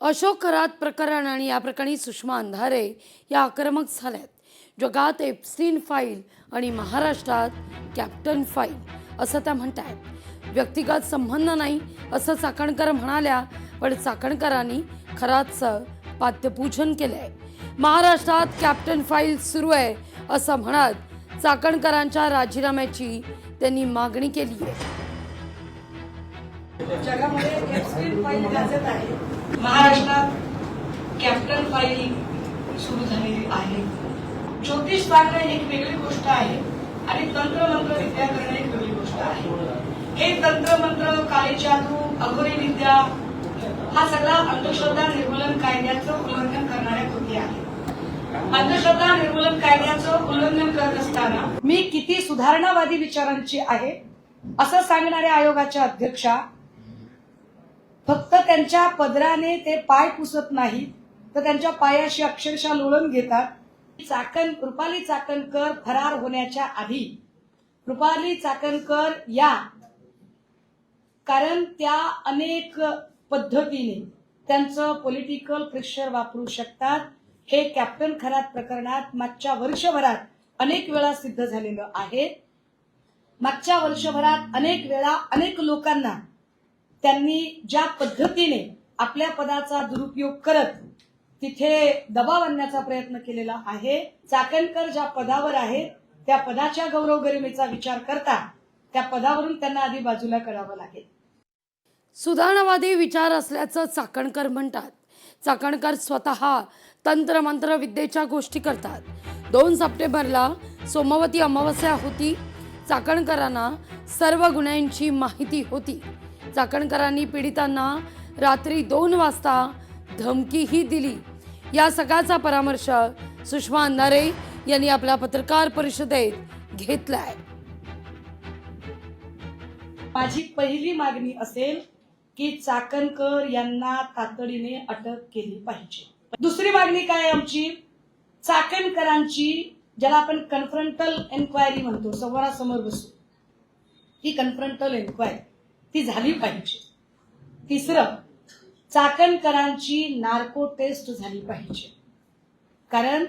अशोक खरात प्रकरण आणि या प्रकरणी सुषमा अंधारे या आक्रमक झाल्यात. जगात एप्स्टीन फाईल आणि महाराष्ट्रात कॅप्टन फाईल असं त्या म्हणतायत. व्यक्तिगत संबंध नाही असं चाकणकर म्हणाल्या, पण चाकणकरांनी खरातचं पाद्यपूजन केलंय. महाराष्ट्रात कॅप्टन फाईल सुरू आहे असं म्हणत चाकणकरांच्या राजीनाम्याची त्यांनी मागणी केली आहे. जगामध्ये एप्स्टीन फाईल गाजत आहे. महाराष्ट्रात कॅप्टन फाईल सुरू झालेली आहे. ज्योतिष सांगणं एक वेगळी गोष्ट आहे आणि तंत्रमंत्र विद्या करणं एक वेगळी गोष्ट आहे. हे तंत्रमंत्र, काळी जादू, अघोरी विद्या हा सगळा अंधश्रद्धा निर्मूलन कायद्याचं उल्लंघन करणाऱ्या कृती आहे. अंधश्रद्धा निर्मूलन कायद्याचं उल्लंघन करत असताना मी किती सुधारणावादी विचारांची आहे असं सांगणाऱ्या आयोगाच्या अध्यक्षा फक्त त्यांच्या पदराने ते पाय पुसत नाही तर त्यांच्या पायाशी अक्षरशः लोळण घेतात. रुपाली चाकणकर फरार होण्याच्या आधी रुपाली चाकणकर या कारण त्या अनेक पद्धतीने त्यांचं पॉलिटिकल प्रेशर वापरू शकतात. हे कॅप्टन खरात प्रकरणात मागच्या वर्षभरात अनेक वेळा सिद्ध झालेलं आहे. मागच्या वर्षभरात अनेक वेळा अनेक लोकांना त्यांनी ज्या पद्धतीने आपल्या पदाचा दुरुपयोग करत तिथे दबाव आणण्याचा प्रयत्न केलेला आहे. चाकणकर ज्या पदावर आहेत त्या पदाच्या गौरव गरिमेचा विचार करता त्या पदावरून त्यांना आधी बाजूला करावं लागेल. सुधारणावादी विचार असल्याचं चाकणकर म्हणतात. चाकणकर स्वतः तंत्रमंत्र विद्येच्या गोष्टी करतात. 2 सप्टेंबरला सोमवती अमावस्या होती. चाकणकरांना सर्व गुन्ह्यांची माहिती होती. चाकणकरांनी पीडितांना रात्री 2 वाजता धमकीही दिली. या सगळ्याचा परामर्श सुषमा अंधारे यांनी आपल्या पत्रकार परिषदेत घेतलाय. माझी पहिली मागणी असेल की चाकणकर यांना तातडीने अटक केली पाहिजे. दुसरी मागणी काय आमची? चाकणकरांची ज्याला आपण कन्फ्रंटल एन्क्वायरी म्हणतो, समोरासमोर बसून ही कन्फ्रंटल एन्क्वायरी ती झाली पाहिजे. तिसरं, चाकणकरांची नार्को टेस्ट झाली पाहिजे. कारण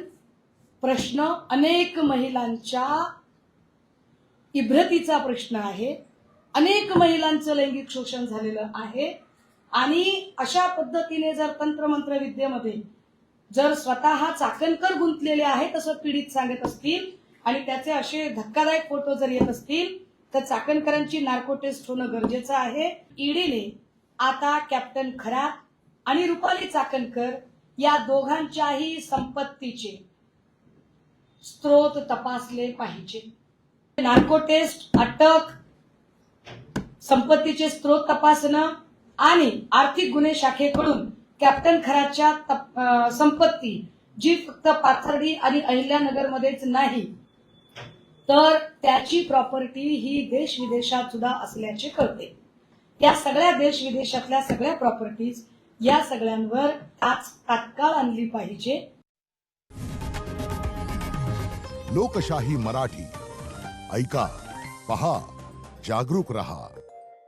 प्रश्न अनेक महिलांच्या इब्रतीचा प्रश्न आहे. अनेक महिलांचं लैंगिक शोषण झालेलं आहे आणि अशा पद्धतीने जर तंत्रमंत्र विद्येमध्ये जर स्वतः चाकणकर गुंतलेले आहेत असं पीडित सांगत असतील आणि त्याचे असे धक्कादायक फोटो जर येत असतील तर चाकणकरांची नार्को टेस्ट होणं गरजेचं आहे. ईडीने आता कॅप्टन खरात आणि रुपाली चाकणकर या दोघांच्याही संपत्तीचे स्त्रोत तपासले पाहिजे. नार्को टेस्ट, अटक, संपत्तीचे स्त्रोत तपासणं आणि आर्थिक गुन्हे शाखेकडून कॅप्टन खरातच्या संपत्ती जी फक्त पाथर्डी आणि अहिल्यानगरमध्येच नाही तर त्याची प्रॉपर्टी ही देश विदेशात सुद्धा असल्याचे कळते. या सगळ्या देश विदेशातल्या सगळ्या प्रॉपर्टीज या सगळ्यांवर तात्काळ आणली पाहिजे. लोकशाही मराठी ऐका, पहा, जागरूक रहा.